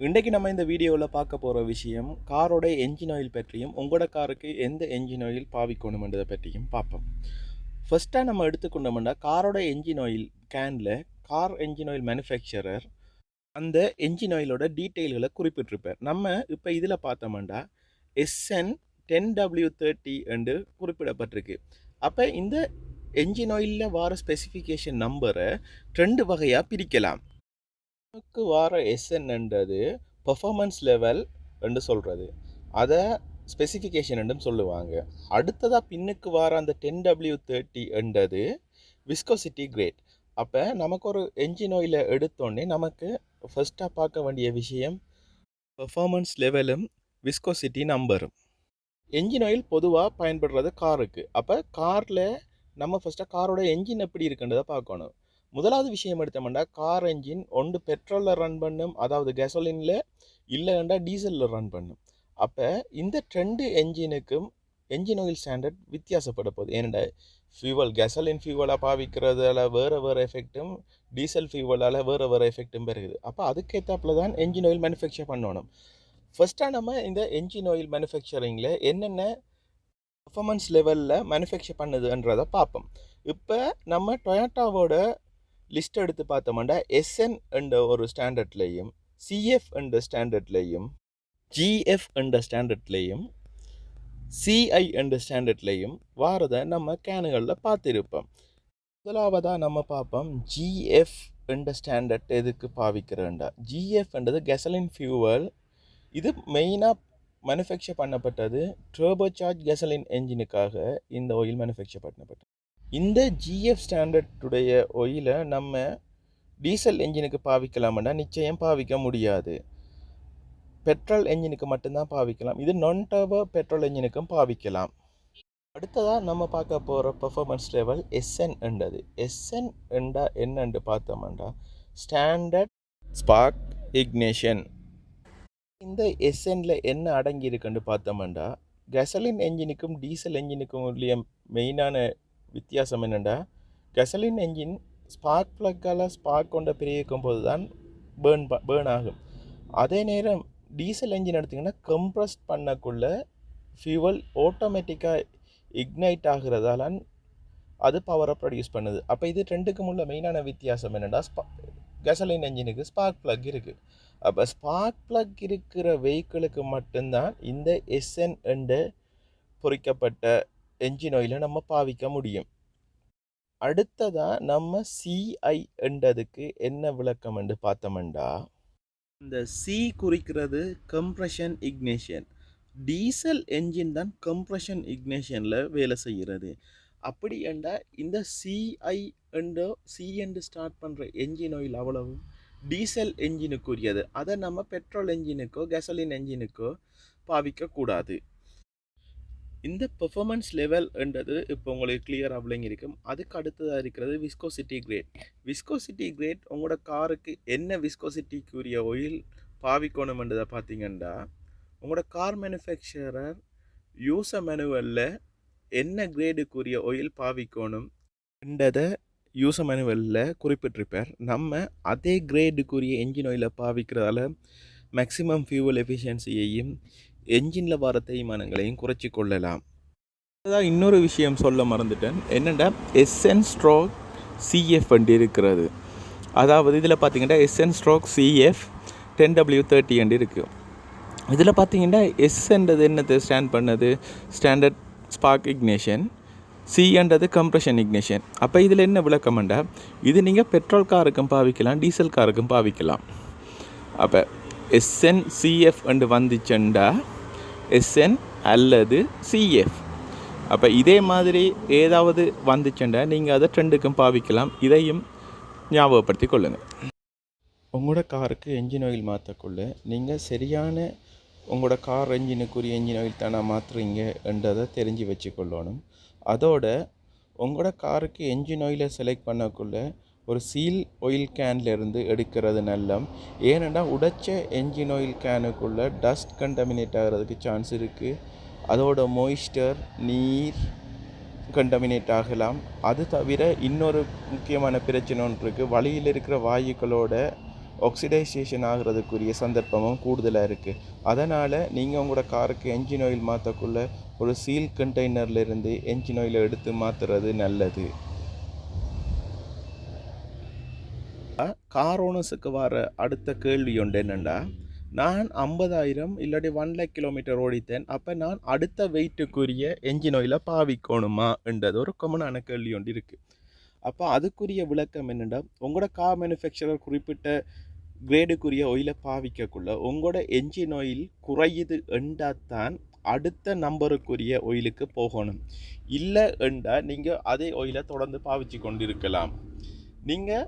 இன்றைக்கு நம்ம இந்த வீடியோவில் பார்க்க போகிற விஷயம் காரோட என்ஜின் ஆயில் பற்றியும் உங்களோட காருக்கு எந்த என்ஜின் ஆயில் பாவிக்கணுமென்றதை பற்றியும் பார்ப்போம். ஃபர்ஸ்ட்டாக நம்ம எடுத்துக்கொண்டோம்னா காரோட என்ஜின் ஆயில் கேனில் கார் என்ஜின் ஆயில் மேனுஃபேக்சரர் அந்த என்ஜின் ஆயிலோட டீட்டெயில்களை குறிப்பிட்டிருப்பார். நம்ம இப்போ இதில் பார்த்தோம்னா SN 10W30 என்று குறிப்பிடப்பட்டிருக்கு. அப்போ இந்த என்ஜின் ஆயிலில் வர ஸ்பெசிஃபிகேஷன் நம்பரை 2 வகையாக பிரிக்கலாம். நமக்கு வார SNன்றது பெர்ஃபார்மன்ஸ் லெவல் என்று சொல்கிறது, அதை ஸ்பெசிஃபிகேஷன் என்றும் சொல்லுவாங்க. அடுத்ததாக பின்னுக்கு வார அந்த 10W30 என்றது விஸ்கோசிட்டி கிரேட். அப்போ நமக்கு ஒரு என்ஜின் ஆயிலை எடுத்தோடனே நமக்கு ஃபர்ஸ்ட்டாக பார்க்க வேண்டிய விஷயம் பெர்ஃபார்மன்ஸ் லெவலும் விஸ்கோசிட்டி நம்பரும். என்ஜின் ஆயில் பொதுவாக பயன்படுறது காருக்கு. அப்போ காரில் நம்ம ஃபஸ்ட்டாக காரோட என்ஜின் எப்படி இருக்குன்றதை பார்க்கணும். முதலாவது விஷயம் எடுத்தோம்னா கார் என்ஜின் ஒன்று பெட்ரோலில் ரன் பண்ணும், அதாவது கேசோலினில், இல்லைண்டா டீசலில் ரன் பண்ணும். அப்போ இந்த 2 என்ஜினுக்கும் என்ஜின் ஆயில் ஸ்டாண்டர்ட் வித்தியாசப்பட போகுது. ஏன்னா ஃபியூவல் கேசோலின் ஃபியூவலாக பாவிக்கிறதால வேறு எஃபெக்டும், டீசல் ஃபியூவலால் வேறு எஃபெக்டும் பெறுகுது. அப்போ அதுக்கேற்றாப்புல தான் என்ஜின் ஆயில் மேனுஃபேக்சர் பண்ணணும். ஃபஸ்ட்டாக நம்ம இந்த என்ஜின் ஆயில் மேனுஃபேக்சரிங்கில் என்னென்ன பர்ஃபார்மன்ஸ் லெவலில் மேனுஃபேக்சர் பண்ணுதுன்றதை பார்ப்போம். இப்போ நம்ம டொயோட்டாவோட லிஸ்ட் எடுத்து பார்த்தோம்னா SN என்ற ஒரு ஸ்டாண்டர்ட்லேயும், CF என்ற ஸ்டாண்டர்ட்லேயும், GF என்ற ஸ்டாண்டர்ட்லேயும், CI என்ற ஸ்டாண்டர்ட்லேயும் வாரதை நம்ம கேனுகளில் பார்த்துருப்போம். முதலாவதாக நம்ம பார்ப்போம் GF என்ற ஸ்டாண்டர்ட் எதுக்கு பாவிக்கிறேன்டா. GF என்றது கேசலின் ஃபியூவல். இது மெயினாக மேனுஃபேக்சர் பண்ணப்பட்டது டர்போசார்ஜ் கேசலின் என்ஜினுக்காக இந்த ஆயில் மேனுஃபேக்சர் பண்ணப்பட்டது. இந்த GF ஸ்டாண்டர்டுடைய ஆயிலை நம்ம டீசல் என்ஜினுக்கு பாவிக்கலாம்னா நிச்சயம் பாவிக்க முடியாது. பெட்ரோல் என்ஜினுக்கு மட்டும்தான் பாவிக்கலாம். இது நான் டர்போ பெட்ரோல் என்ஜினுக்கும் பாவிக்கலாம். அடுத்ததாக நம்ம பார்க்க போகிற பெர்ஃபார்மன்ஸ் லெவல் SN என்றது. SN என்றா என்னன்னு பார்த்தோம்னா ஸ்டாண்டர்ட் ஸ்பார்க் இக்னேஷன். இந்த SNல என்ன அடங்கி இருக்குன்னு பார்த்தோம்னா கேசலின் என்ஜினுக்கும் டீசல் என்ஜினுக்கும் உள்ள மெயினான வித்தியாசம் என்னென்னா, கேசலின் என்ஜின் ஸ்பார்க் ப்ளக்கால் ஸ்பார்க் கொண்ட பிரிக்கும் போது தான் பேர்ன் ஆகும். அதே நேரம் டீசல் என்ஜின் எடுத்திங்கன்னா கம்ப்ரஸ்ட் பண்ணக்குள்ள ஃபியூவல் ஆட்டோமேட்டிக்காக இக்னைட் ஆகிறதால அது பவரை ப்ரொடியூஸ் பண்ணுது. அப்போ இது ரெண்டுக்கும் உள்ள மெயினான வித்தியாசம் என்னென்னா, கேசலின் என்ஜினுக்கு ஸ்பார்க் ப்ளக் இருக்குது. அப்போ ஸ்பார்க் ப்ளக் இருக்கிற வெஹிக்கிளுக்கு மட்டும்தான் இந்த SN என்ற பொறிக்கப்பட்ட என்ஜின் ஆயிலை நம்ம பாவிக்க முடியும். அடுத்ததாக நம்ம CI என்றதுக்கு என்ன விளக்கம் என்று பார்த்தோம்னா, இந்த C குறிக்கிறது கம்ப்ரெஷன் இக்னேஷன். டீசல் என்ஜின் தான் கம்ப்ரெஷன் இக்னேஷனில் வேலை செய்கிறது. அப்படி என்றால் இந்த CI என்றோ C என்று ஸ்டார்ட் பண்ணுற என்ஜின் ஆயில் அவ்வளவு டீசல் என்ஜினுக்குரியது. அதை நம்ம பெட்ரோல் என்ஜினுக்கோ கேசலின் என்ஜினுக்கோ பாவிக்கக்கூடாது. இந்த பெர்ஃபார்மன்ஸ் லெவல் என்றது இப்போ உங்களுக்கு கிளியராக விளங்கியிருக்கும். அதுக்கு அடுத்ததாக இருக்கிறது விஸ்கோசிட்டி கிரேட். விஸ்கோசிட்டி கிரேட் உங்களோட காருக்கு என்ன விஸ்கோசிட்டிக்குரிய ஆயில் பாவிக்கணும்ன்றதை பார்த்தீங்கன்னா, உங்களோட கார் மேனுஃபேக்சரர் யூசர் மேனுவலில் என்ன கிரேடுக்குரிய ஆயில் பாவிக்கணும் என்றதை யூசர் மேனுவலில் குறிப்பிட்டிருப்பார். நம்ம அதே கிரேடுக்குரிய என்ஜின் ஆயிலை பாவிக்கிறதால மேக்ஸிமம் ஃபியூவல் எஃபிஷியன்சியையும் என்ஜினில் வர தேய்மானங்களையும் குறைச்சி கொள்ளலாம். அதான் இன்னொரு விஷயம் சொல்ல மறந்துட்டேன். என்னென்னா SN/CF வண்டி இருக்கிறது. அதாவது இதில் பார்த்தீங்கன்னா SN/CF 10W30 வண்டி இருக்குது. இதில் பார்த்தீங்கன்னா எஸ்ன்றது என்னது ஸ்டாண்ட் பண்ணது ஸ்டாண்டர்ட் ஸ்பார்க் இக்னேஷன், சின்றது கம்ப்ரெஷன் இக்னேஷன். அப்போ இதில் என்ன விளக்கம்ண்டா, இது நீங்கள் பெட்ரோல் காருக்கும் பாவிக்கலாம், டீசல் காருக்கும் பாவிக்கலாம். அப்போ SN/CF என்று வந்துச்சுண்டா SN அல்லது CF. அப்போ இதே மாதிரி ஏதாவது வந்துச்சுண்டா நீங்கள் அதை ட்ரெண்டுக்கும் பாவிக்கலாம். இதையும் ஞாபகப்படுத்தி கொள்ளுங்கள். உங்களோட காருக்கு என்ஜின் ஆயில் மாற்றக்குள்ள நீங்கள் சரியான உங்களோட கார் என்ஜினுக்குரிய என்ஜின் ஆயில் தானே மாற்றுறீங்க என்றதை தெரிஞ்சு வச்சுக்கொள்ளணும். அதோட உங்களோட காருக்கு என்ஜின் ஆயிலை செலக்ட் பண்ணக்குள்ள ஒரு சீல் ஆயில் கேன்லேருந்து எடுக்கிறது நல்லம். ஏனென்னா உடைச்ச என்ஜின் ஆயில் கேனுக்குள்ளே டஸ்ட் கண்டமினேட் ஆகிறதுக்கு சான்ஸ் இருக்குது. அதோட மொய்ஸ்டர் நீர் கண்டமினேட் ஆகலாம். அது தவிர இன்னொரு முக்கியமான பிரச்சனை ஒன்று இருக்குது. வழியில் இருக்கிற வாயுக்களோட ஆக்சிடைசேஷன் ஆகிறதுக்குரிய சந்தர்ப்பமும் கூடுதலாக இருக்குது. அதனால் நீங்கள் உங்களோட காருக்கு என்ஜின் ஆயில் மாற்றக்குள்ள ஒரு சீல் கண்டெய்னர்லேருந்து என்ஜின் ஆயிலை எடுத்து மாற்றுறது நல்லது. கார் ஓனர்ஸுக்கு வர அடுத்த கேள்வி ஒன்று என்னென்னா, நான் 50,000 இல்லாட்டி 1,00,000 கிலோமீட்டர் ஓடித்தேன், அப்போ நான் அடுத்த வெயிட்டுக்குரிய என்ஜின் ஆயிலை பாவிக்கணுமா என்றது ஒரு காமனான கேள்வி ஒன்று இருக்குது. அப்போ அதுக்குரிய விளக்கம் என்னென்னா, உங்களோட கார் மேனுஃபேக்சரர் குறிப்பிட்ட கிரேடுக்குரிய ஆயிலை பாவிக்கக்குள்ள உங்களோட என்ஜின் ஆயில் குறையுது என்றால் அடுத்த நம்பருக்குரிய ஆயிலுக்கு போகணும். இல்லை என்றால் நீங்கள் அதே ஆயிலை தொடர்ந்து பாவிச்சு கொண்டிருக்கலாம். நீங்கள்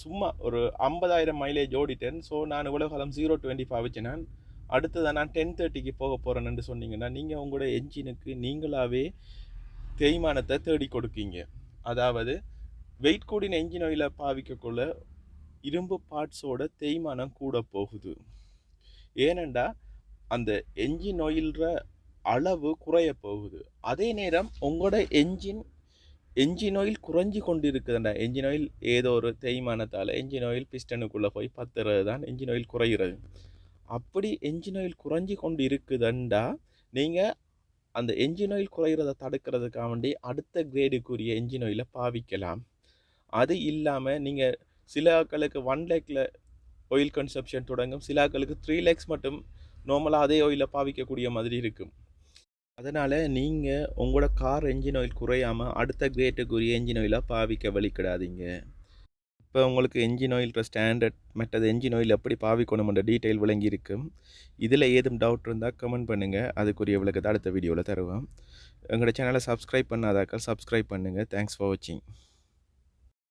சும்மா ஒரு 50,000 மைலேஜ் ஓடிட்டேன், ஸோ நான் இவ்வளோ காலம் 0-20 பாவிச்சேன், அடுத்ததை நான் 10-30க்கு போக போகிறேன்னு சொன்னீங்கன்னா நீங்கள் உங்களோட என்ஜினுக்கு நீங்களாகவே தேய்மானத்தை தேடி கொடுக்கீங்க. அதாவது வெயிட் கூடின என்ஜின் ஆயிலை பாவிக்கக்குள்ள இரும்பு பார்ட்ஸோட தேய்மானம் கூட போகுது. ஏனெண்டா அந்த என்ஜின் ஆயில்ற அளவு குறைய போகுது. அதே நேரம் உங்களோட என்ஜின் ஆயில் குறைஞ்சி கொண்டு இருக்குதுண்டா. என்ஜின் ஆயில் ஏதோ ஒரு தேய்மானத்தால் என்ஜின் ஆயில் பிஸ்டனுக்குள்ளே போய் பத்துறது தான் என்ஜின் ஆயில் குறைகிறது. அப்படி என்ஜின் ஆயில் குறைஞ்சி கொண்டு இருக்குதுண்டா நீங்கள் அந்த என்ஜின் ஆயில் குறைகிறத தடுக்கிறதுக்காக வேண்டி அடுத்த கிரேடுக்குரிய என்ஜின் ஆயிலை பாவிக்கலாம். அது இல்லாமல் நீங்கள் சில ஆட்களுக்கு 1 லேக்கில் ஆயில் கன்சப்ஷன் தொடங்கும், சில ஆட்களுக்கு 3 லேக்ஸ் மட்டும் நார்மலாக அதே ஆயிலை பாவிக்கக்கூடிய மாதிரி இருக்கும். அதனால் நீங்கள் உங்களோட கார் என்ஜின் ஆயில் குறையாமல் அடுத்த கிரேட்டுக்குரிய என்ஜின் ஆயிலாக பாவிக்க வழிக்கிடாதீங்க. இப்போ உங்களுக்கு என்ஜின் ஆயில்ற ஸ்டாண்டர்ட் மற்றது என்ஜின் ஆயில் எப்படி பாவிக்கணுமென்ற டீட்டெயில் விளங்கி இருக்கும். இதில் ஏதும் டவுட் இருந்தால் கமெண்ட் பண்ணுங்கள், அதுக்குரிய விளக்கத்தை அடுத்த வீடியோவில் தருவோம். எங்களோட சேனலை சப்ஸ்கிரைப் பண்ணாதாக்கள் சப்ஸ்கிரைப் பண்ணுங்கள். தேங்க்ஸ் ஃபார் வாட்சிங்.